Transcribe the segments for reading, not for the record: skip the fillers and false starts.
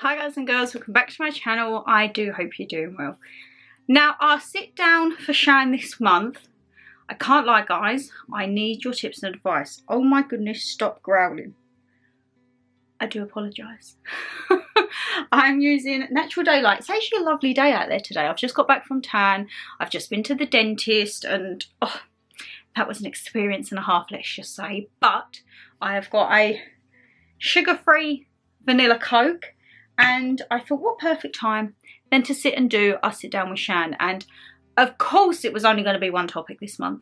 Hi guys and girls, welcome back to my channel. I do hope you're doing well. Now, our sit down for Shan this month, I can't lie guys, I need your tips and advice. Oh my goodness, stop growling. I do apologise. I'm using Natural Daylight. It's actually a lovely day out there today. I've just got back from tan. I've just been to the dentist and oh, that was an experience and a half, let's just say. But I have got a sugar-free vanilla Coke. And I thought, what perfect time then to sit and do our sit down with Shan. And of course it was only going to be one topic this month.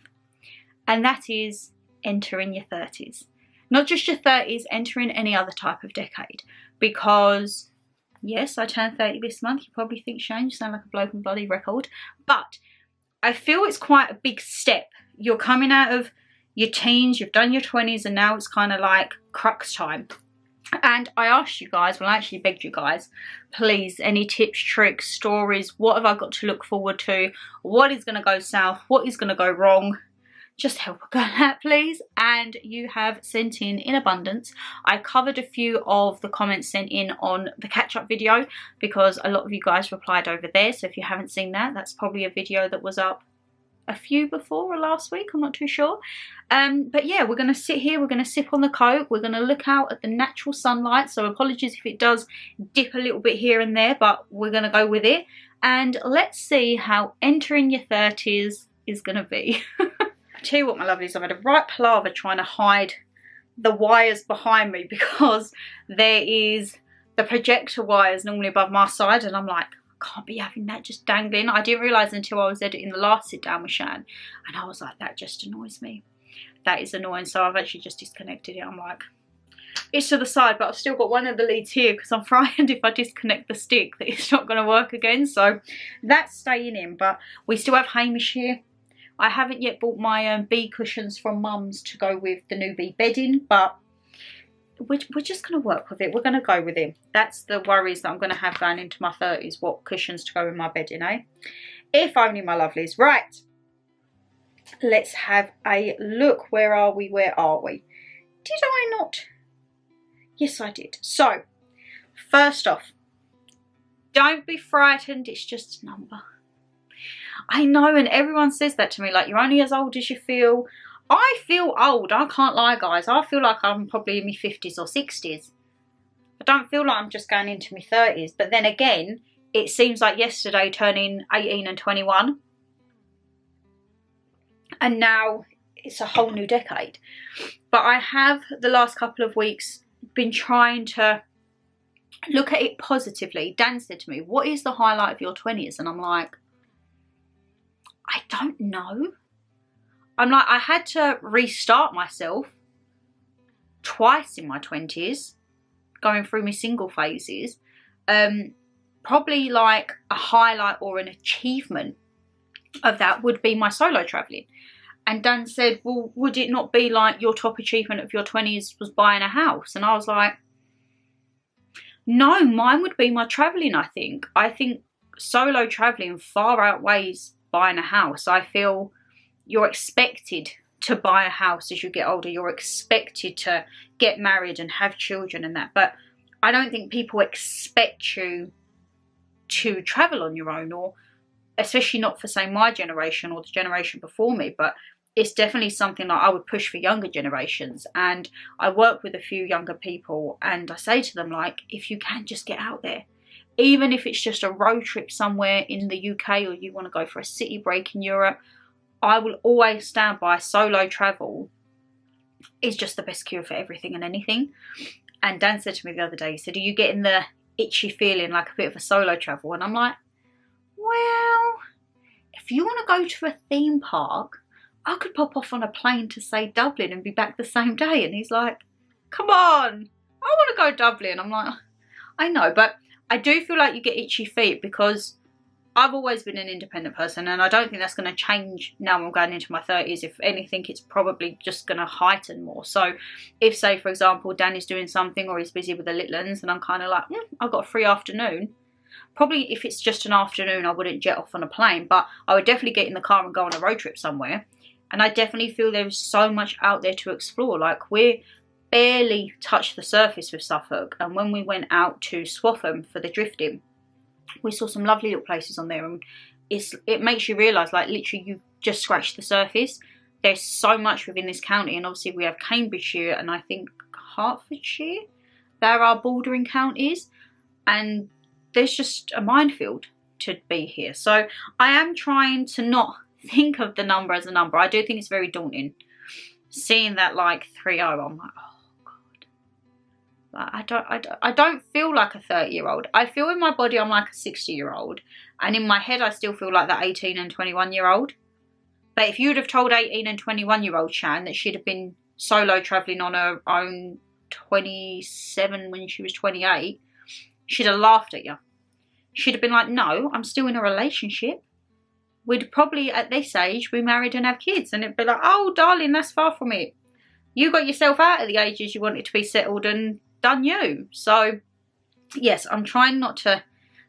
And that is entering your 30s. Not just your 30s, entering any other type of decade. Because, yes, I turned 30 this month. You probably think, Shan, you sound like a broken bloody record. But I feel it's quite a big step. You're coming out of your teens, you've done your 20s, and now it's kind of like crux time. And I asked you guys, well I actually begged you guys, please, any tips, tricks, stories, what have I got to look forward to, what is going to go south, what is going to go wrong, just help a girl out please. And you have sent in abundance. I covered a few of the comments sent in on the catch-up video because a lot of you guys replied over there, so if you haven't seen that, that's probably a video that was up a few before or last week, I'm not too sure. But yeah, we're going to sit here, we're going to sip on the Coke, we're going to look out at the natural sunlight, so apologies if it does dip a little bit here and there, but we're going to go with it. And let's see how entering your 30s is going to be. I tell you what my lovelies, I've had a right palaver trying to hide the wires behind me because there is the projector wires normally above my side and I'm like, can't be having that just dangling. I didn't realise until I was editing the last sit down with Shan and I was like, that just annoys me. That is annoying, so I've actually just disconnected it. I'm like, it's to the side, but I've still got one of the leads here because I'm frightened if I disconnect the stick that it's not going to work again, so that's staying in. But we still have Hamish here. I haven't yet bought my bee cushions from Mum's to go with the new bee bedding, but we're just going to work with it. We're going to go with it. That's the worries that I'm going to have going into my 30s. What cushions to go in my bedding, eh? If only, my lovelies. Right. Let's have a look. Where are we? Where are we? Did I not? Yes, I did. So, first off, don't be frightened. It's just a number. I know, and everyone says that to me. Like, you're only as old as you feel. I feel old, I can't lie guys. I feel like I'm probably in my 50s or 60s. I don't feel like I'm just going into my 30s. But then again, it seems like yesterday turning 18 and 21. And now it's a whole new decade. But I have the last couple of weeks been trying to look at it positively. Dan said to me, what is the highlight of your 20s? And I'm like, I don't know. I'm like, I had to restart myself twice in my 20s, going through my single phases. Probably like a highlight or an achievement of that would be my solo travelling. And Dan said, well, would it not be like your top achievement of your 20s was buying a house? And I was like, no, mine would be my travelling, I think. I think solo travelling far outweighs buying a house. I feel you're expected to buy a house as you get older. You're expected to get married and have children and that. But I don't think people expect you to travel on your own, or especially not for, say, my generation or the generation before me. But it's definitely something that I would push for younger generations. And I work with a few younger people and I say to them, like, if you can, just get out there. Even if it's just a road trip somewhere in the UK or you want to go for a city break in Europe, I will always stand by solo travel is just the best cure for everything and anything. And Dan said to me the other day, he said, are you getting the itchy feeling like a bit of a solo travel? And I'm like, well, if you want to go to a theme park, I could pop off on a plane to, say, Dublin and be back the same day. And he's like, come on, I want to go Dublin. I'm like, I know, but I do feel like you get itchy feet because I've always been an independent person and I don't think that's going to change now I'm going into my 30s. If anything, it's probably just going to heighten more. So if, say, for example, Dan is doing something or he's busy with the little ones and I'm kind of like, I've got a free afternoon. Probably if it's just an afternoon, I wouldn't jet off on a plane, but I would definitely get in the car and go on a road trip somewhere. And I definitely feel there's so much out there to explore. Like, we're barely touched the surface with Suffolk. And when we went out to Swaffham for the drifting, we saw some lovely little places on there, and it makes you realise, like, literally you just scratched the surface. There's so much within this county, and obviously we have Cambridgeshire and I think Hertfordshire. There are bordering counties, and there's just a minefield to be here. So I am trying to not think of the number as a number. I do think it's very daunting. Seeing that, like, 30, I'm like, oh God. Like, I don't feel like a 30-year-old. I feel in my body I'm like a 60-year-old. And in my head I still feel like that 18 and 21-year-old. But if you'd have told 18 and 21-year-old Shan that she'd have been solo travelling on her own 27 when she was 28, she'd have laughed at you. She'd have been like, no, I'm still in a relationship. We'd probably, at this age, be married and have kids. And it'd be like, oh, darling, that's far from it. You got yourself out at the ages you wanted to be settled and done you. So, yes, I'm trying not to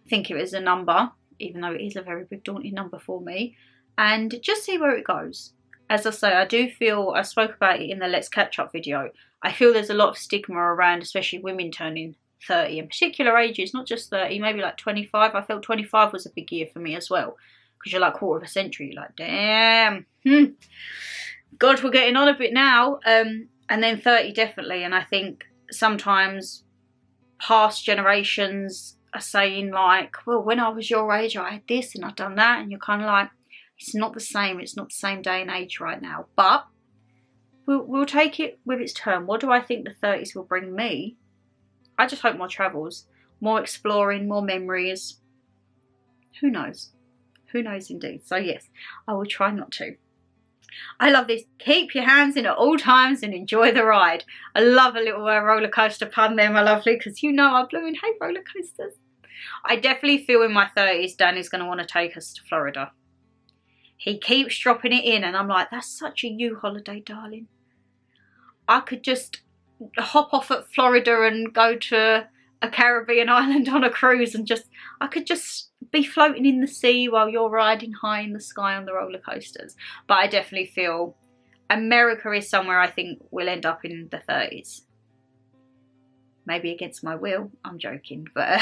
think of it as a number, even though it is a very big daunting number for me. And just see where it goes. As I say, I do feel, I spoke about it in the Let's Catch Up video, I feel there's a lot of stigma around, especially women turning 30, in particular ages, not just 30, maybe like 25. I felt 25 was a big year for me as well. Because you're like quarter of a century, you're like, damn, God, we're getting on a bit now. And then 30 definitely. And I think sometimes past generations are saying like, well, when I was your age, I had this and I've done that. And you're kind of like, it's not the same. It's not the same day and age right now. But we'll take it with its term. What do I think the 30s will bring me? I just hope more travels, more exploring, more memories. Who knows? Who knows indeed. So yes, I will try not to. I love this. Keep your hands in at all times and enjoy the ride. I love a little roller coaster pun there, my lovely, because you know I blooming hate roller coasters. I definitely feel in my 30s Danny's going to want to take us to Florida. He keeps dropping it in and I'm like, that's such a you holiday, darling. I could just hop off at Florida and go to a Caribbean island on a cruise and I could just be floating in the sea while you're riding high in the sky on the roller coasters. But I definitely feel America is somewhere I think we'll end up in the 30s. Maybe against my will, I'm joking, but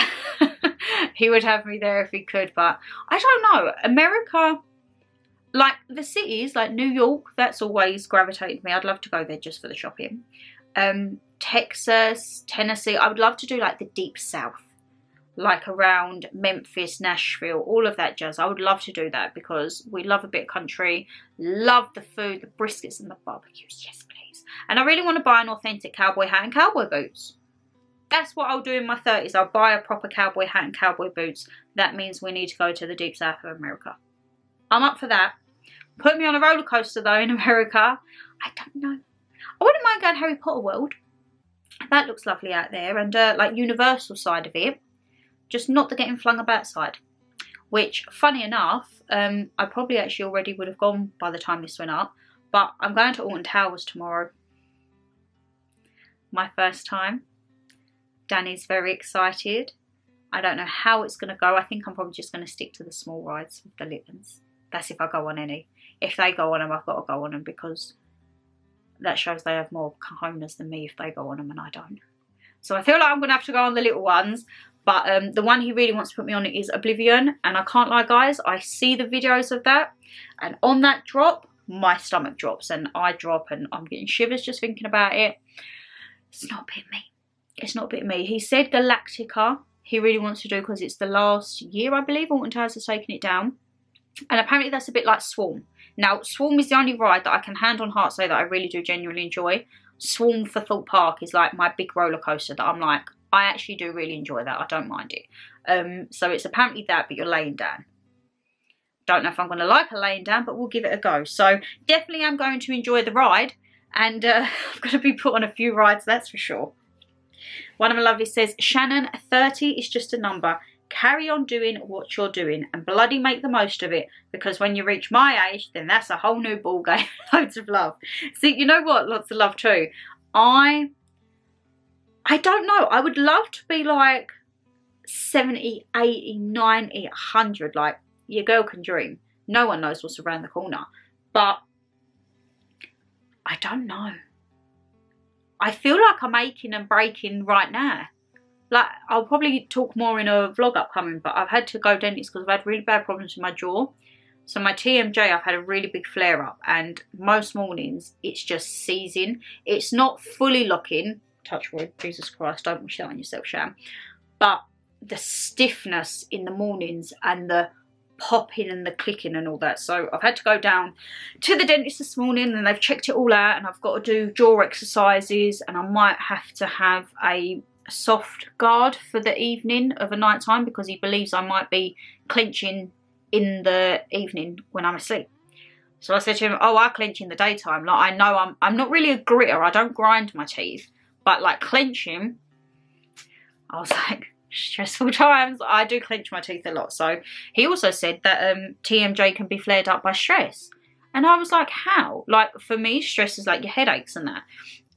he would have me there if he could. But I don't know, America, like the cities, like New York, that's always gravitated me. I'd love to go there just for the shopping. Texas, Tennessee, I would love to do like the deep south, like around Memphis, Nashville, all of that jazz. I would love to do that because we love a bit of country, love the food, the briskets and the barbecues, yes please. And I really want to buy an authentic cowboy hat and cowboy boots. That's what I'll do in my 30s. I'll buy a proper cowboy hat and cowboy boots. That means we need to go to the deep south of America. I'm up for that. Put me on a roller coaster though in America. I don't know. I wouldn't mind going Harry Potter World. That looks lovely out there. And like Universal side of it. Just not the getting flung about side. Which, funny enough, I probably actually already would have gone by the time this went up. But I'm going to Alton Towers tomorrow. My first time. Danny's very excited. I don't know how it's going to go. I think I'm probably just going to stick to the small rides with the little ones. That's if I go on any. If they go on them, I've got to go on them because that shows they have more cojones than me if they go on them and I don't. So I feel like I'm going to have to go on the little ones. But the one he really wants to put me on is Oblivion. And I can't lie, guys, I see the videos of that. And on that drop, my stomach drops and I drop and I'm getting shivers just thinking about it. It's not a bit me. It's not a bit me. He said Galactica he really wants to do because it's the last year, I believe, Alton Towers has taken it down. And apparently that's a bit like Swarm. Now, Swarm is the only ride that I can hand on heart say that I really do genuinely enjoy. Swarm for Thorpe Park is like my big roller coaster that I'm like, I actually do really enjoy that. I don't mind it. So it's apparently that, but you're laying down. Don't know if I'm going to like a laying down, but we'll give it a go. So definitely I'm going to enjoy the ride. And I'm going to be put on a few rides, that's for sure. One of my lovelies says, Shannon, 30 is just a number. Carry on doing what you're doing and bloody make the most of it, because when you reach my age, then that's a whole new ball game. Loads of love. See, you know what? Lots of love too. I don't know. I would love to be like 70, 80, 90, 100. Like, your girl can dream. No one knows what's around the corner. But I don't know. I feel like I'm aching and breaking right now. Like, I'll probably talk more in a vlog upcoming, but I've had to go dentist because I've had really bad problems with my jaw. So my TMJ, I've had a really big flare up, and most mornings it's just seizing. It's not fully locking, touch wood, Jesus Christ, don't wish that on yourself, Shan. But the stiffness in the mornings and the popping and the clicking and all that. So I've had to go down to the dentist this morning, and they've checked it all out, and I've got to do jaw exercises, and I might have to have a soft guard for the evening of a night time because he believes I might be clenching in the evening when I'm asleep. So I said to him, oh, I clench in the daytime. Like, I know I'm not really a gritter. I don't grind my teeth, but like clenching, I was like, stressful times. I do clench my teeth a lot. So he also said that TMJ can be flared up by stress. And I was like, how? Like, for me, stress is like your headaches and that.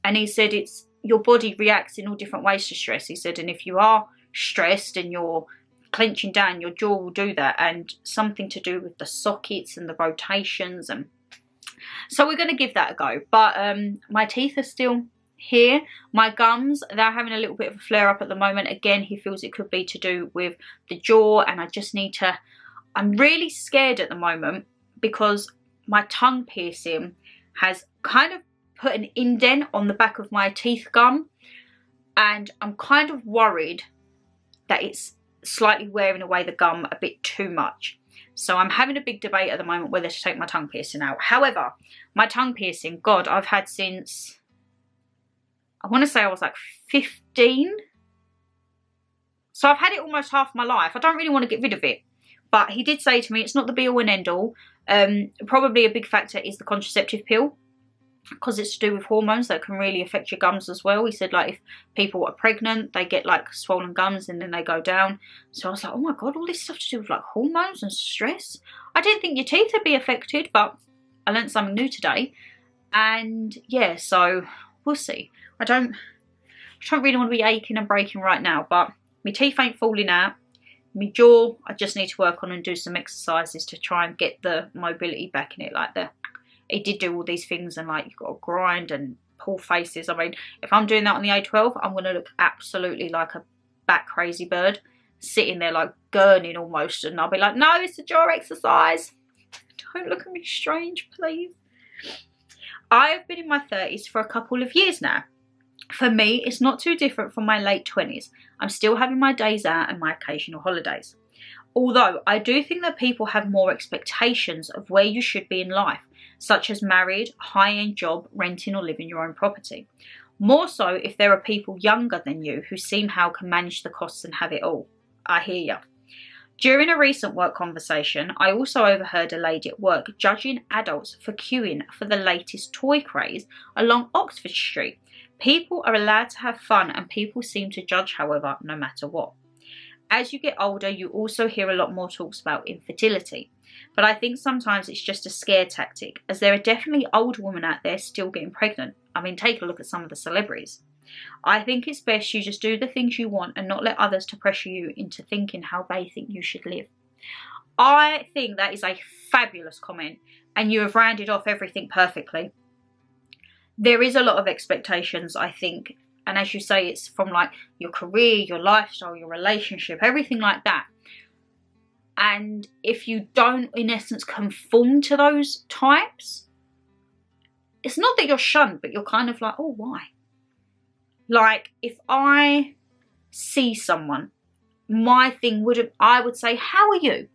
And he said it's your body reacts in all different ways to stress. He said, and if you are stressed and you're clenching down, your jaw will do that, and something to do with the sockets and the rotations. And so we're going to give that a go. But my teeth are still here. My gums, they're having a little bit of a flare up at the moment. Again, he feels it could be to do with the jaw, and I just need to, I'm really scared at the moment because my tongue piercing has kind of put an indent on the back of my teeth gum, and I'm kind of worried that it's slightly wearing away the gum a bit too much. So I'm having a big debate at the moment whether to take my tongue piercing out. However, my tongue piercing, God, I've had since, I want to say I was like 15. So I've had it almost half my life. I don't really want to get rid of it. But he did say to me, it's not the be all and end all. Probably a big factor is the contraceptive pill, because it's to do with hormones that can really affect your gums as well. He said, like, if people are pregnant, they get like swollen gums and then they go down. So I was like, oh my God, all this stuff to do with like hormones and stress. I didn't think your teeth would be affected, but I learned something new today. And yeah, so we'll see. I don't really want to be aching and breaking right now, but my teeth ain't falling out. My jaw, I just need to work on and do some exercises to try and get the mobility back in it. Like he did do all these things, and like you've got to grind and pull faces. I mean, if I'm doing that on the A12, I'm going to look absolutely like a bat crazy bird, sitting there like gurning almost, and I'll be like, no, it's a jaw exercise. Don't look at me strange, please. I've been in my 30s for a couple of years now. For me, it's not too different from my late 20s. I'm still having my days out and my occasional holidays. Although I do think that people have more expectations of where you should be in life, such as married, high-end job, renting or living your own property. More so if there are people younger than you who somehow can manage the costs and have it all. I hear ya. During a recent work conversation, I also overheard a lady at work judging adults for queuing for the latest toy craze along Oxford Street. People are allowed to have fun, and people seem to judge, however, no matter what. As you get older, you also hear a lot more talks about infertility. But I think sometimes it's just a scare tactic, as there are definitely older women out there still getting pregnant. I mean, take a look at some of the celebrities. I think it's best you just do the things you want and not let others to pressure you into thinking how they think you should live. I think that is a fabulous comment, and you have rounded off everything perfectly. There is a lot of expectations, I think, and as you say, it's from like your career, your lifestyle, your relationship, everything like that. And if you don't, in essence, conform to those types, it's not that you're shunned, but you're kind of like, oh, why? Like, if I see someone, my thing I would say, how are you?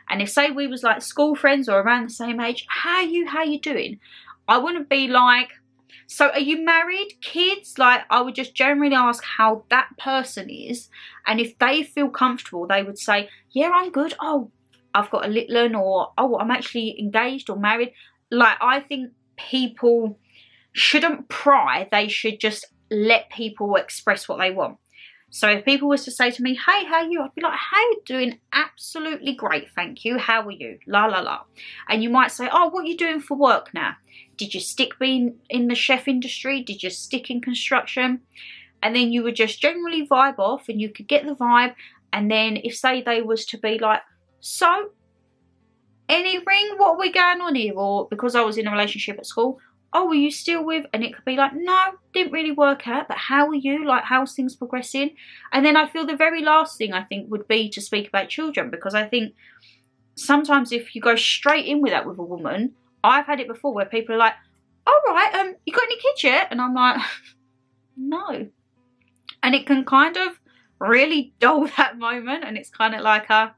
And if, say, we was like school friends or around the same age, how you doing? I wouldn't be like, so are you married, kids? Like, I would just generally ask how that person is. And if they feel comfortable, they would say, yeah, I'm good. Oh, I've got a little one, or, oh, I'm actually engaged or married. Like, I think people shouldn't pry. They should just let people express what they want. So if people was to say to me, hey, how are you? I'd be like, hey, doing absolutely great, thank you. How are you? La, la, la. And you might say, oh, what are you doing for work now? Did you stick being in the chef industry? Did you stick in construction? And then you would just generally vibe off, and you could get the vibe. And then if, say, they was to be like, so, any ring? What are we going on here? Or because I was in a relationship at school, oh, are you still with? And it could be like, no, didn't really work out, but how are you? Like, how's things progressing? And then I feel the very last thing I think would be to speak about children, because I think sometimes if you go straight in with that with a woman, I've had it before where people are like, all right, you got any kids yet? And I'm like, no. And it can kind of really dull that moment, and it's kind of like all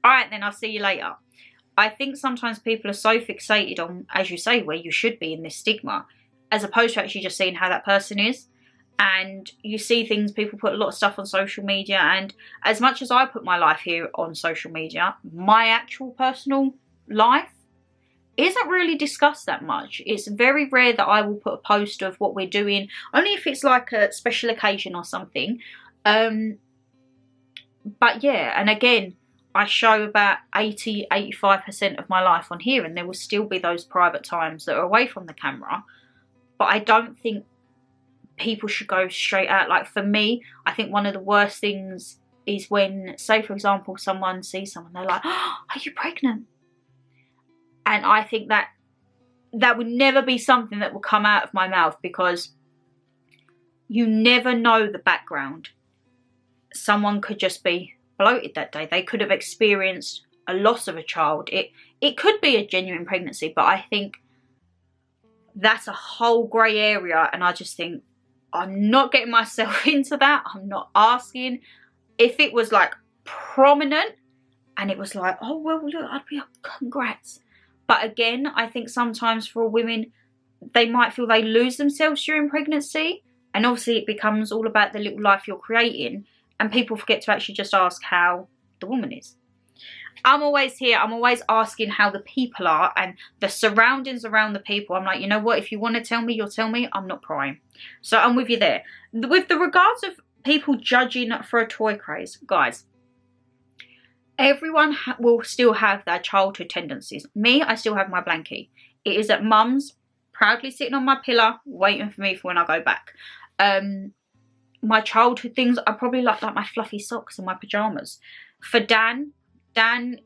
right, then I'll see you later. I think sometimes people are so fixated on, as you say, where you should be in this stigma, as opposed to actually just seeing how that person is. And you see things, people put a lot of stuff on social media, and as much as I put my life here on social media, my actual personal life isn't really discussed that much. It's very rare that I will put a post of what we're doing, only if it's like a special occasion or something. But yeah, and again, I show about 80-85% of my life on here, and there will still be those private times that are away from the camera. But I don't think people should go straight out. Like, for me, I think one of the worst things is when, say for example, someone sees someone, they're like, oh, are you pregnant? And I think that would never be something that will come out of my mouth, because you never know the background. Someone could just be bloated that day. They could have experienced a loss of a child. It could be a genuine pregnancy, but I think that's a whole grey area, and I just think I'm not getting myself into that. I'm not asking. If it was like prominent and it was like, oh well, look, I'd be like, congrats. But again, I think sometimes for women, they might feel they lose themselves during pregnancy, and obviously it becomes all about the little life you're creating, and people forget to actually just ask how the woman is. I'm always here, I'm always asking how the people are and the surroundings around the people. I'm like, you know what, if you want to tell me, you'll tell me. I'm not prying. So I'm with you there. With the regards of people judging for a toy craze, guys, everyone will still have their childhood tendencies. Me, I still have my blankie. It is at mum's, proudly sitting on my pillow, waiting for me for when I go back. My childhood things, I probably like my fluffy socks and my pyjamas. For Dan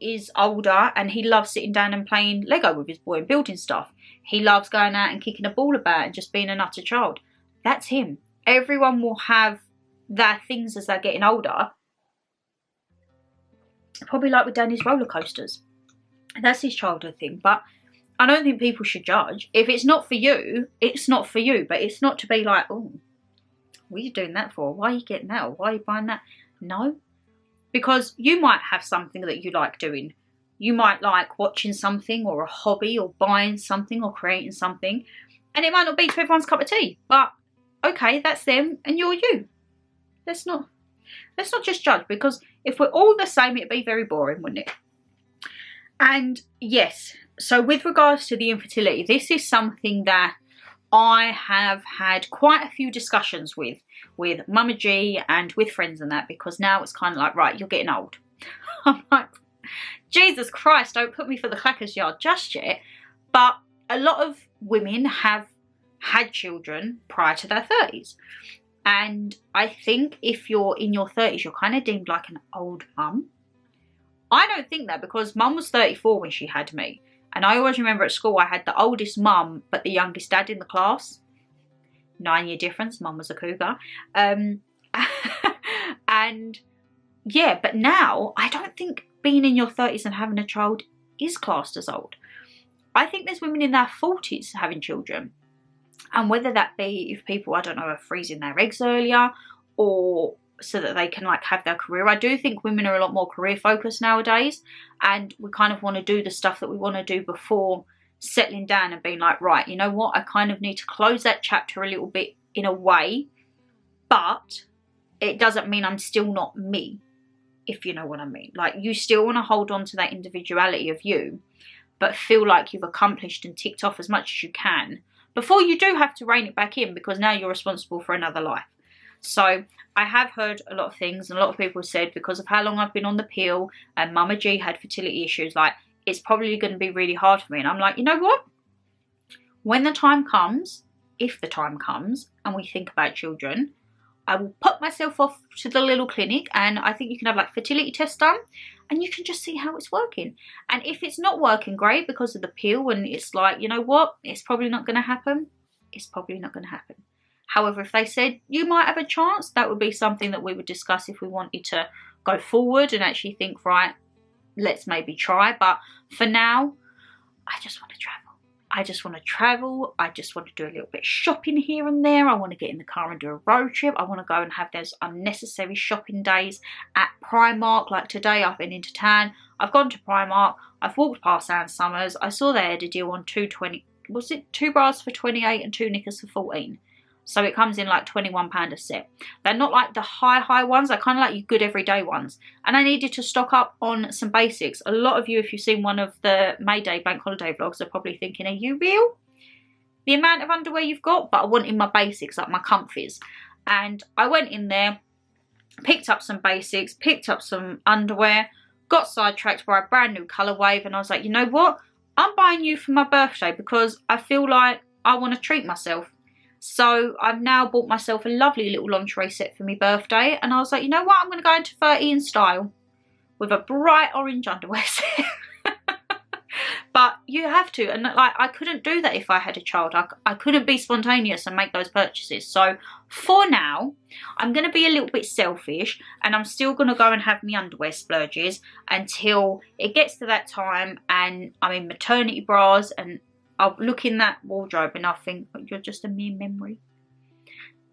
is older and he loves sitting down and playing Lego with his boy and building stuff. He loves going out and kicking a ball about and just being an utter child. That's him. Everyone will have their things as they're getting older. Probably like with Danny's roller coasters. That's his childhood thing. But I don't think people should judge. If it's not for you, it's not for you. But it's not to be like, oh, what are you doing that for? Why are you getting that? Or why are you buying that? No. Because you might have something that you like doing. You might like watching something, or a hobby, or buying something, or creating something. And it might not be to everyone's cup of tea. But okay, that's them and you're you. Let's not just judge, because if we're all the same, it'd be very boring, wouldn't it? And yes, so with regards to the infertility, this is something that I have had quite a few discussions with Mama G and with friends and that, because now it's kind of like, right, you're getting old. I'm like, Jesus Christ, don't put me for the clackers yard just yet. But a lot of women have had children prior to their 30s. And I think if you're in your 30s, you're kind of deemed like an old mum. I don't think that, because mum was 34 when she had me. And I always remember at school I had the oldest mum but the youngest dad in the class. 9-year difference, mum was a cougar. And yeah, but now I don't think being in your 30s and having a child is classed as old. I think there's women in their 40s having children. And whether that be if people, I don't know, are freezing their eggs earlier, or so that they can like have their career. I do think women are a lot more career focused nowadays, and we kind of want to do the stuff that we want to do before settling down and being like, right, you know what, I kind of need to close that chapter a little bit in a way, but it doesn't mean I'm still not me, if you know what I mean. Like, you still want to hold on to that individuality of you, but feel like you've accomplished and ticked off as much as you can before you do have to rein it back in, because now you're responsible for another life. So I have heard a lot of things, and a lot of people said because of how long I've been on the pill and Mama G had fertility issues, like, it's probably going to be really hard for me. And I'm like, you know what? When the time comes, if the time comes and we think about children, I will put myself off to the little clinic, and I think you can have like fertility tests done, and you can just see how it's working. And if it's not working great because of the pill, and it's like, you know what, it's probably not going to happen, it's probably not going to happen. However, if they said you might have a chance, that would be something that we would discuss if we wanted to go forward and actually think, right, let's maybe try. But for now, I just want to travel. I just want to travel. I just want to do a little bit of shopping here and there. I want to get in the car and do a road trip. I want to go and have those unnecessary shopping days at Primark. Like today, I've been into town. I've gone to Primark. I've walked past Ann Summers. I saw they had a deal on 220. Was it 2 bras for 28 and 2 knickers for 14? So it comes in like £21 a set. They're not like the high ones. They're kind of like your good everyday ones. And I needed to stock up on some basics. A lot of you, if you've seen one of the May Day bank holiday vlogs, are probably thinking, are you real? The amount of underwear you've got? But I wanted my basics, like my comfies. And I went in there, picked up some basics, picked up some underwear, got sidetracked by a brand new colour wave. And I was like, you know what? I'm buying you for my birthday because I feel like I want to treat myself. So I've now bought myself a lovely little lingerie set for my birthday, and I was like, you know what, I'm going to go into 30 in style with a bright orange underwear set. But you have to, and like I couldn't do that if I had a child. I couldn't be spontaneous and make those purchases. So for now, I'm going to be a little bit selfish, and I'm still going to go and have my underwear splurges until it gets to that time and I'm in maternity bras, and I'll look in that wardrobe and I'll think, oh, you're just a mere memory.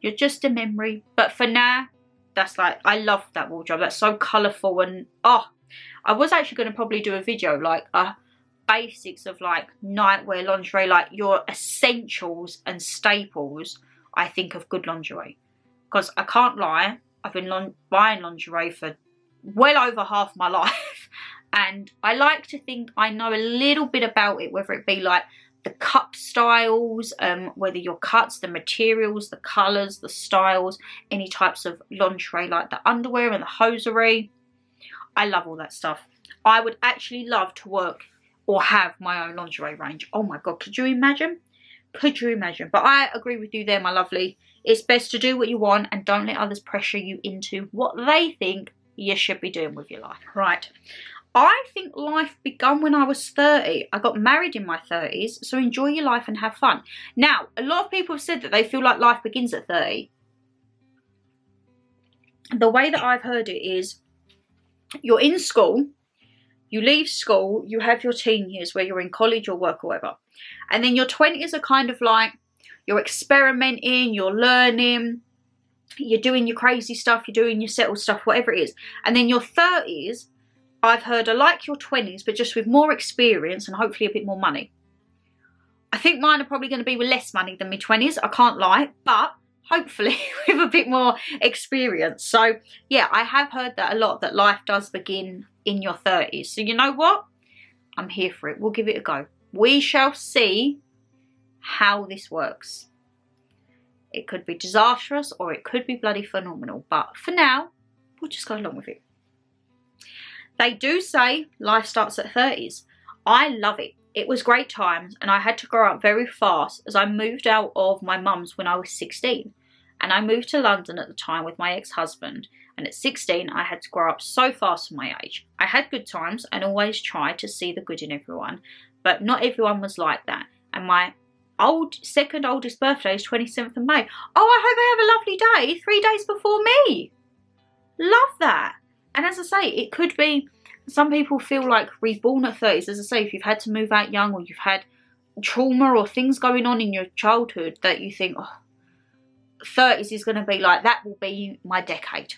You're just a memory. But for now, that's like, I love that wardrobe. That's so colourful. And oh, I was actually going to probably do a video like basics of like nightwear lingerie, like your essentials and staples, I think, of good lingerie. Because I can't lie, I've been buying lingerie for well over half my life. And I like to think I know a little bit about it, whether it be like the cup styles, whether your cuts, the materials, the colours, the styles, any types of lingerie like the underwear and the hosiery. I love all that stuff. I would actually love to work or have my own lingerie range. Oh my God, could you imagine? Could you imagine? But I agree with you there, my lovely. It's best to do what you want and don't let others pressure you into what they think you should be doing with your life. Right. I think life began when I was 30. I got married in my 30s, so enjoy your life and have fun. Now, a lot of people have said that they feel like life begins at 30. The way that I've heard it is, you're in school, you leave school, you have your teen years where you're in college or work or whatever. And then your 20s are kind of like, you're experimenting, you're learning, you're doing your crazy stuff, you're doing your settled stuff, whatever it is. And then your 30s, I've heard, are like your 20s, but just with more experience and hopefully a bit more money. I think mine are probably going to be with less money than my 20s, I can't lie, but hopefully with a bit more experience. So yeah, I have heard that a lot, that life does begin in your 30s. So you know what? I'm here for it. We'll give it a go. We shall see how this works. It could be disastrous or it could be bloody phenomenal. But for now, we'll just go along with it. They do say life starts at 30s. I love it. It was great times, and I had to grow up very fast as I moved out of my mum's when I was 16. And I moved to London at the time with my ex-husband. And at 16, I had to grow up so fast for my age. I had good times and always tried to see the good in everyone. But not everyone was like that. And my second oldest birthday is 27th of May. Oh, I hope I have a lovely day 3 days before me. Love that. And as I say, it could be, some people feel like reborn at 30s. As I say, if you've had to move out young or you've had trauma or things going on in your childhood that you think, oh, 30s is going to be like, that will be my decade.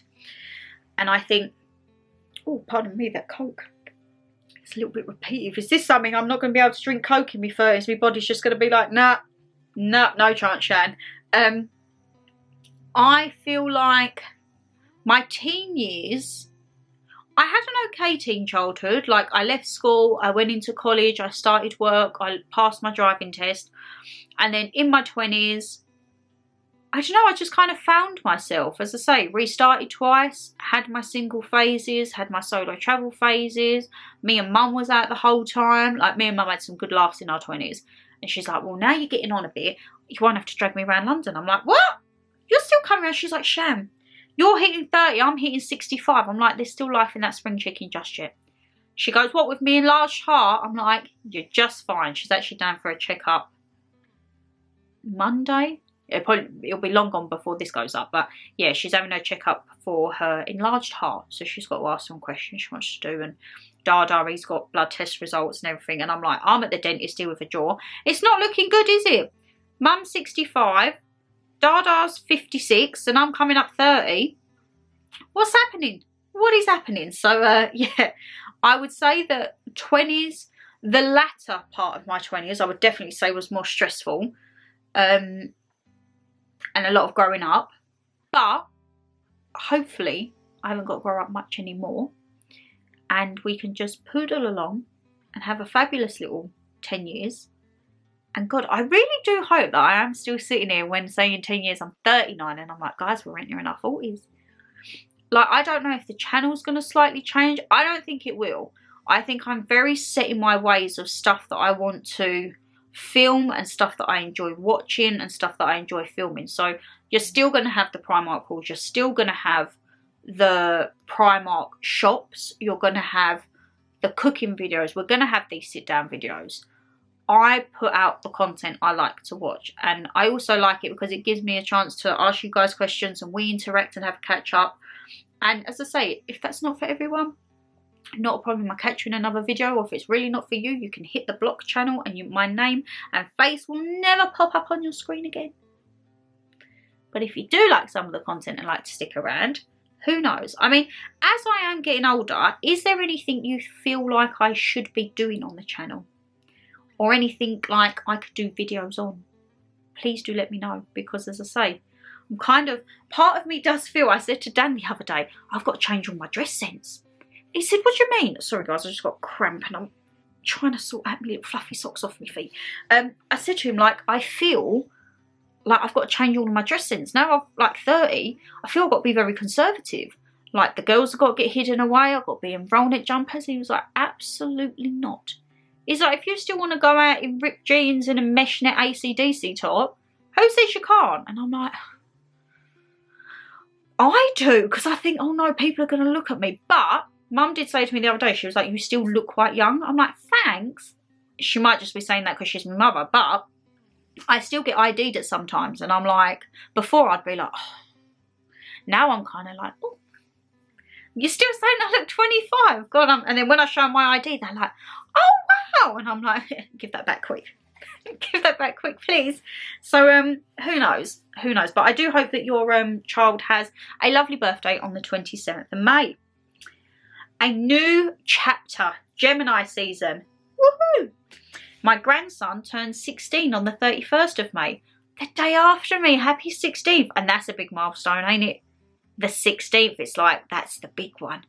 And I think, oh, pardon me, that Coke. It's a little bit repetitive. Is this something I'm not going to be able to drink Coke in my 30s? My body's just going to be like, nah, no chance, Shan. I feel like my teen years, I had an okay teen childhood. Like, I left school, I went into college, I started work, I passed my driving test. And then in my 20s, I don't know, I just kind of found myself. As I say, restarted twice, had my single phases, had my solo travel phases. Me and mum was out the whole time. Like, me and mum had some good laughs in our 20s. And she's like, well, now you're getting on a bit, you won't have to drag me around London. I'm like, what? You're still coming around. She's like, Shan, you're hitting 30, I'm hitting 65. I'm like, there's still life in that spring chicken just yet. She goes, what, with me enlarged heart? I'm like, you're just fine. She's actually down for a checkup Monday. It'll be long gone before this goes up, but yeah, she's having a checkup for her enlarged heart, so she's got to ask some questions she wants to do. And Dada, he's got blood test results and everything, and I'm like, I'm at the dentist here with a jaw. It's not looking good, is it? Mum's 65, Dada's 56, and I'm coming up 30. What's happening? What is happening? So yeah, I would say that 20s, the latter part of my 20s, I would definitely say was more stressful. And a lot of growing up, but hopefully I haven't got to grow up much anymore, and we can just poodle along and have a fabulous little 10 years. And God, I really do hope that I am still sitting here when saying in 10 years I'm 39 and I'm like, guys, we're entering our 40s. Like, I don't know if the channel's going to slightly change. I don't think it will. I think I'm very set in my ways of stuff that I want to film and stuff that I enjoy watching and stuff that I enjoy filming. So you're still going to have the Primark hauls, you're still going to have the Primark shops, you're going to have the cooking videos, we're going to have these sit down videos. I put out the content I like to watch, and I also like it because it gives me a chance to ask you guys questions and we interact and have a catch up. And as I say, if that's not for everyone, not a problem, I'll catch you in another video. Or if it's really not for you, you can hit the block channel and my name and face will never pop up on your screen again. But if you do like some of the content and like to stick around, who knows? I mean, as I am getting older, is there anything you feel like I should be doing on the channel? Or anything like I could do videos on? Please do let me know, because as I say, I'm kind of, part of me does feel, I said to Dan the other day, I've got to change all my dress sense. He said, what do you mean? Sorry guys, I just got cramp and I'm trying to sort out my little fluffy socks off my feet. I said to him, like, I feel like I've got to change all of my dress sense. Now I'm like 30, I feel I've got to be very conservative. Like, the girls have got to get hidden away, I've got to be in roll neck jumpers. He was like, absolutely not. He's like, if you still want to go out in ripped jeans and a mesh net AC/DC top, who says you can't? And I'm like, I do, because I think, oh no, people are going to look at me. But Mum did say to me the other day, she was like, you still look quite young. I'm like, thanks. She might just be saying that because she's my mother, but I still get ID'd at sometimes. And I'm like, before I'd be like, oh. Now I'm kind of like, oh, you're still saying I look 25. God, and then when I show them my ID, they're like, oh wow. And I'm like, give that back quick. Give that back quick, please. So who knows? Who knows? But I do hope that your child has a lovely birthday on the 27th of May. A new chapter, Gemini season. Woohoo! My grandson turns 16 on the 31st of May. The day after me. Happy 16th. And that's a big milestone, ain't it? The 16th. It's like, that's the big one.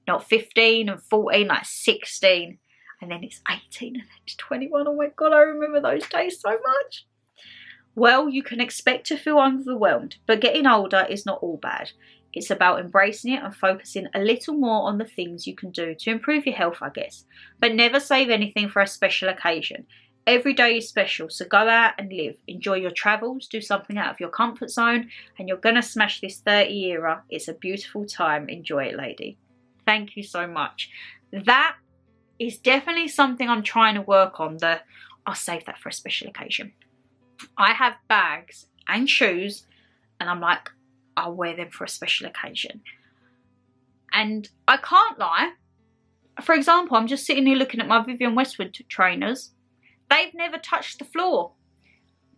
Not 15 and 14, like 16. And then it's 18 and then it's 21. Oh my God, I remember those days so much. Well, you can expect to feel overwhelmed, but getting older is not all bad. It's about embracing it and focusing a little more on the things you can do to improve your health, I guess. But never save anything for a special occasion. Every day is special, so go out and live. Enjoy your travels, do something out of your comfort zone, and you're going to smash this 30 era. It's a beautiful time. Enjoy it, lady. Thank you so much. That is definitely something I'm trying to work on. I'll save that for a special occasion. I have bags and shoes, and I'm like, I'll wear them for a special occasion. And I can't lie. For example, I'm just sitting here looking at my Vivienne Westwood trainers. They've never touched the floor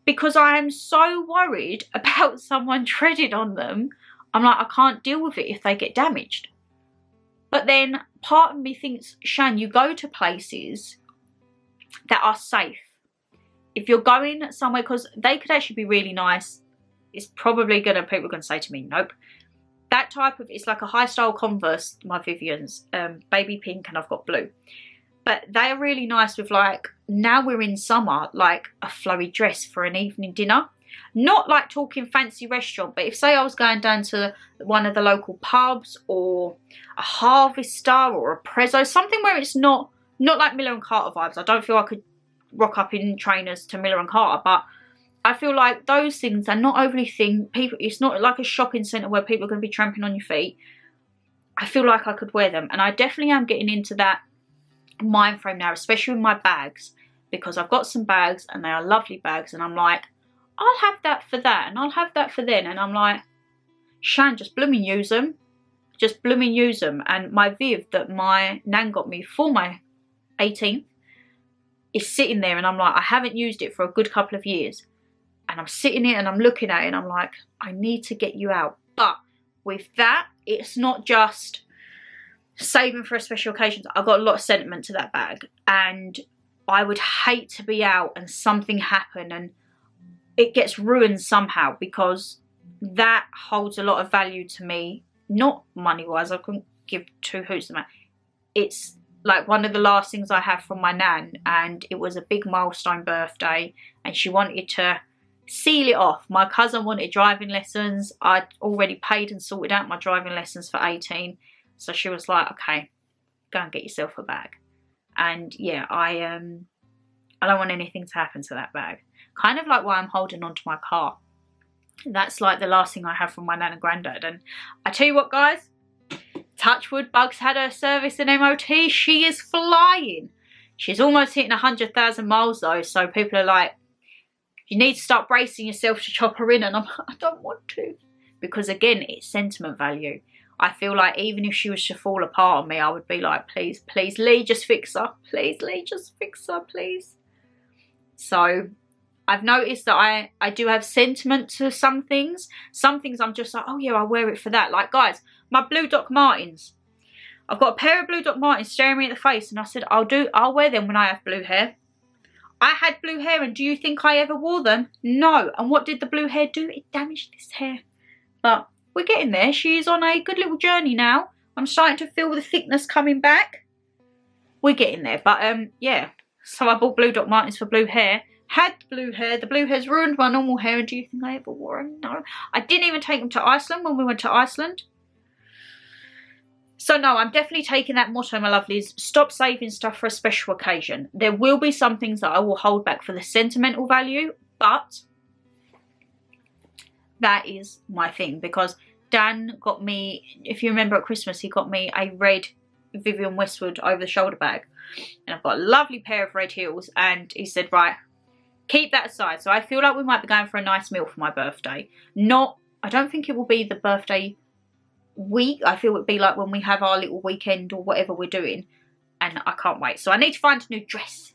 because I am so worried about someone treading on them. I'm like, I can't deal with it if they get damaged. But then part of me thinks, Shan, you go to places that are safe. If you're going somewhere, because they could actually be really nice, it's probably people are going to say to me, nope. That type of, it's like a high style Converse, my Vivienne's, baby pink, and I've got blue. But they are really nice with, like, now we're in summer, like a flowy dress for an evening dinner. Not like talking fancy restaurant, but if say I was going down to one of the local pubs or a Harvester or a Prezzo, something where it's not like Miller and Carter vibes. I don't feel I could rock up in trainers to Miller and Carter, but I feel like those things are not overly thin. People, it's not like a shopping centre where people are going to be tramping on your feet. I feel like I could wear them, and I definitely am getting into that mind frame now, especially with my bags, because I've got some bags and they are lovely bags, and I'm like, I'll have that for that and I'll have that for then, and I'm like, Shan, just blooming use them, just blooming use them. And my Viv that my nan got me for my 18th is sitting there, and I'm like, I haven't used it for a good couple of years, and I'm sitting here and I'm looking at it and I'm like, I need to get you out. But with that, it's not just saving for a special occasions. I've got a lot of sentiment to that bag, and I would hate to be out and something happen and it gets ruined somehow, because that holds a lot of value to me. Not money wise, I couldn't give two hoots about it. It's like one of the last things I have from my nan, and it was a big milestone birthday, and she wanted to seal it off. My cousin wanted driving lessons. I'd already paid and sorted out my driving lessons for 18, so she was like, okay, go and get yourself a bag. And yeah, I don't want anything to happen to that bag. Kind of like why I'm holding on to my car. That's like the last thing I have from my nan and granddad. And I tell you what, guys, touch wood, Bugs had her service and MOT. She is flying. She's almost hitting 100,000 miles though, so people are like, you need to start bracing yourself to chop her in, and I'm like, I don't want to, because again, it's sentiment value. I feel like even if she was to fall apart on me, I would be like, please, please, Lee, just fix her. Please, Lee, just fix her, please. So I've noticed that I do have sentiment to some things. Some things I'm just like, oh yeah, I'll wear it for that. Like, guys, my blue Doc Martens. I've got a pair of blue Doc Martens staring me at the face, and I said, I'll wear them when I have blue hair. I had blue hair, and do you think I ever wore them? No. And what did the blue hair do? It damaged this hair. But we're getting there. She's on a good little journey now. I'm starting to feel the thickness coming back. We're getting there. But yeah. So I bought blue Doc Martens for blue hair. Had blue hair. The blue hair's ruined my normal hair. And do you think I ever wore them? No. I didn't even take them to Iceland when we went to Iceland. So no, I'm definitely taking that motto, my lovelies. Stop saving stuff for a special occasion. There will be some things that I will hold back for the sentimental value, but that is my thing, because Dan got me, if you remember at Christmas, he got me a red Vivienne Westwood over the shoulder bag, and I've got a lovely pair of red heels, and he said, right, keep that aside. So I feel like we might be going for a nice meal for my birthday. I don't think it will be the birthday week. I feel it would be like when we have our little weekend or whatever we're doing, and I can't wait. So I need to find a new dress.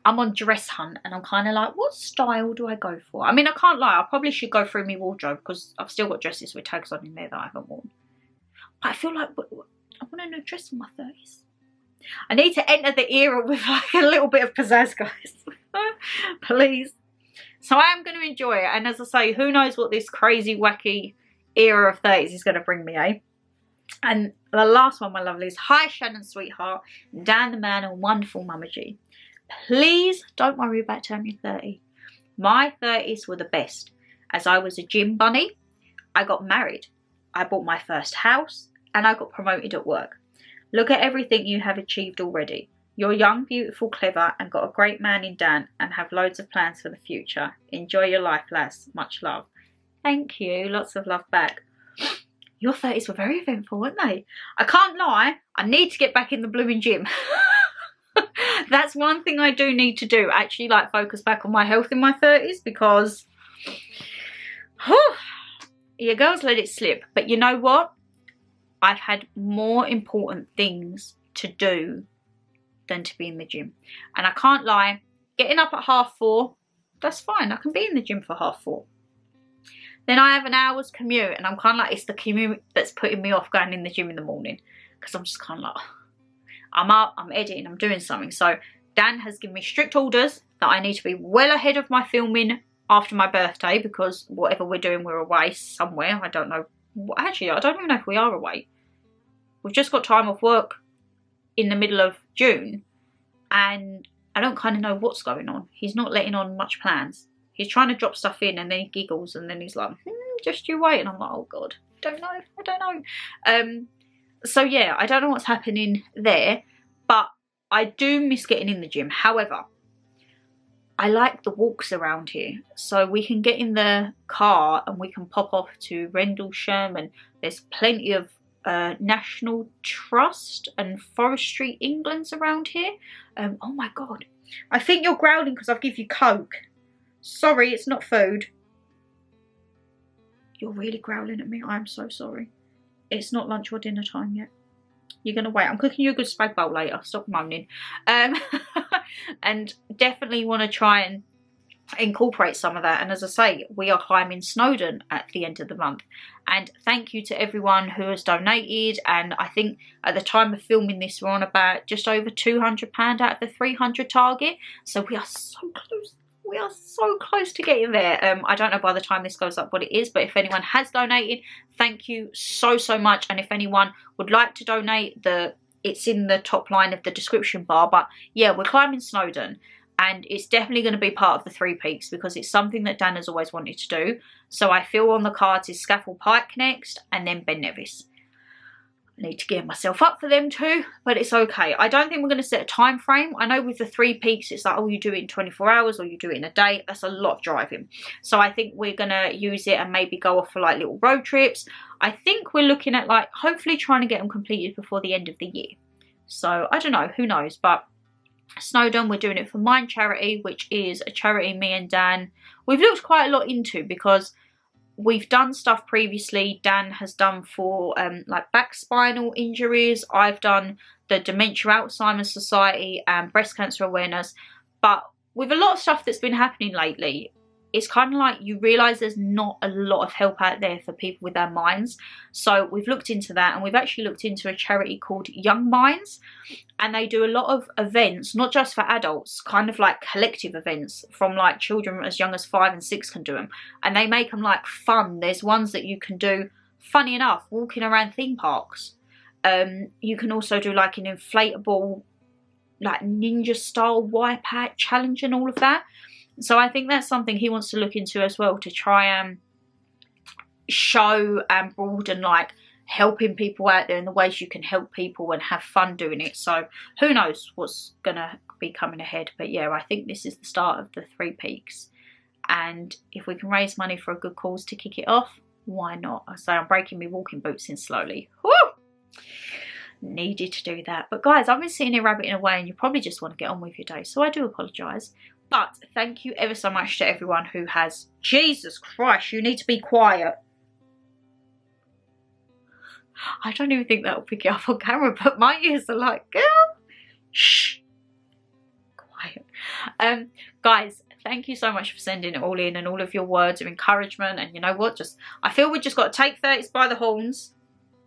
I'm on dress hunt, and I'm kind of like, what style do I go for? I mean, I can't lie, I probably should go through my wardrobe, because I've still got dresses with tags on in there that I haven't worn. But I feel like I want a new dress in my 30s. I need to enter the era with like a little bit of pizzazz, guys. Please. So I am going to enjoy it, and as I say, who knows what this crazy wacky era of 30s is going to bring me, eh? And the last one, my lovelies. Hi Shannon sweetheart, Dan the man, and wonderful Mama G. Please don't worry about turning 30. My 30s were the best, as I was a gym bunny, I got married, I bought my first house, and I got promoted at work. Look at everything you have achieved already. You're young, beautiful, clever, and got a great man in Dan, and have loads of plans for the future. Enjoy your life, lass. Much love. Thank you. Lots of love back. Your 30s were very eventful, weren't they? I can't lie. I need to get back in the blooming gym. That's one thing I do need to do. Actually, like, focus back on my health in my 30s, because your girls let it slip. But you know what? I've had more important things to do than to be in the gym. And I can't lie. Getting up at 4:30, that's fine. I can be in the gym for 4:30. Then I have an hour's commute, and I'm kind of like, it's the commute that's putting me off going in the gym in the morning, because I'm just kind of like, I'm up, I'm editing, I'm doing something. So Dan has given me strict orders that I need to be well ahead of my filming after my birthday, because whatever we're doing, we're away somewhere. I don't know. Actually, I don't even know if we are away. We've just got time off work in the middle of June, and I don't kind of know what's going on. He's not letting on much plans. He's trying to drop stuff in, and then he giggles, and then he's like, just you wait. And I'm like, oh God, I don't know. So yeah, I don't know what's happening there, but I do miss getting in the gym. However, I like the walks around here. So we can get in the car and we can pop off to Rendlesham, and there's plenty of National Trust and Forestry Englands around here. Oh my god. I think you're growling because I've given you Coke. Sorry, it's not food. You're really growling at me. I'm so sorry. It's not lunch or dinner time yet. You're going to wait. I'm cooking you a good spag bowl later. Stop moaning. And definitely want to try and incorporate some of that. And as I say, we are climbing Snowdon at the end of the month. And thank you to everyone who has donated. And I think at the time of filming this, we're on about just over £200 out of the 300 target. So we are so close. We are so close to getting there. I don't know by the time this goes up what it is, but if anyone has donated, thank you so much. And if anyone would like to donate, it's in the top line of the description bar. But yeah, we're climbing Snowdon, and it's definitely going to be part of the 3 peaks because it's something that Dan has always wanted to do. So I feel on the cards is Scafell Pike next, and then Ben Nevis. I need to gear myself up for them too, but it's okay. I don't think we're going to set a time frame. I know with the 3 peaks, it's like, oh, you do it in 24 hours or you do it in a day. That's a lot of driving. So I think we're going to use it and maybe go off for like little road trips. I think we're looking at like hopefully trying to get them completed before the end of the year. So I don't know, who knows, but Snowdon, we're doing it for Mind Charity, which is a charity me and Dan, we've looked quite a lot into because we've done stuff previously. Dan has done for like back spinal injuries. I've done the Dementia Alzheimer's Society and breast cancer awareness. But with a lot of stuff that's been happening lately, it's kind of like you realise there's not a lot of help out there for people with their minds. So we've looked into that, and we've actually looked into a charity called Young Minds. And they do a lot of events, not just for adults, kind of like collective events from like children as young as 5 and 6 can do them. And they make them like fun. There's ones that you can do, funny enough, walking around theme parks. You can also do like an inflatable, like ninja style wipeout challenge and all of that. So I think that's something he wants to look into as well, to try and show and broaden like helping people out there in the ways you can help people and have fun doing it. So who knows what's gonna be coming ahead, but yeah, I think this is the start of the 3 peaks, and if we can raise money for a good cause to kick it off, why not? I say I'm breaking my walking boots in slowly. Woo! Needed to do that. But guys, I've been sitting here rabbiting away and you probably just want to get on with your day, so I do apologise. But thank you ever so much to everyone who has... Jesus Christ, you need to be quiet. I don't even think that will pick it up on camera, but my ears are like, girl, shh, quiet. Guys, thank you so much for sending it all in and all of your words of encouragement. And you know what? I feel we just got to take 30's by the horns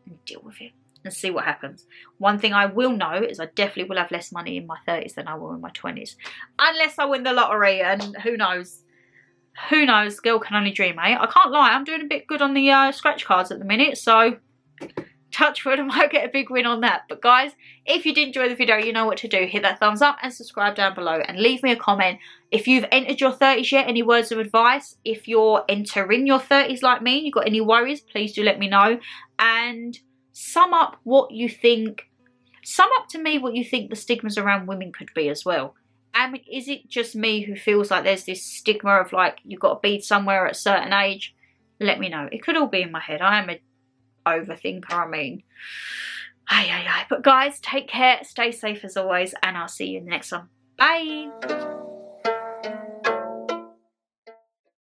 and deal with it and see what happens. One thing I will know is I definitely will have less money in my 30's than I will in my 20's. Unless I win the lottery, and who knows? Who knows? Girl can only dream, eh? I can't lie, I'm doing a bit good on the scratch cards at the minute, so touch wood, I might get a big win on that. But guys, if you did enjoy the video, you know what to do. Hit that thumbs up and subscribe down below, and leave me a comment. If you've entered your 30's yet, any words of advice? If you're entering your 30's like me, you've got any worries, please do let me know. And sum up what you think, sum up to me what you think the stigmas around women could be as well. I mean, is it just me who feels like there's this stigma of like, you've got to be somewhere at a certain age? Let me know. It could all be in my head. I am a overthinker, I mean. But guys, take care, stay safe as always, and I'll see you in the next one. Bye!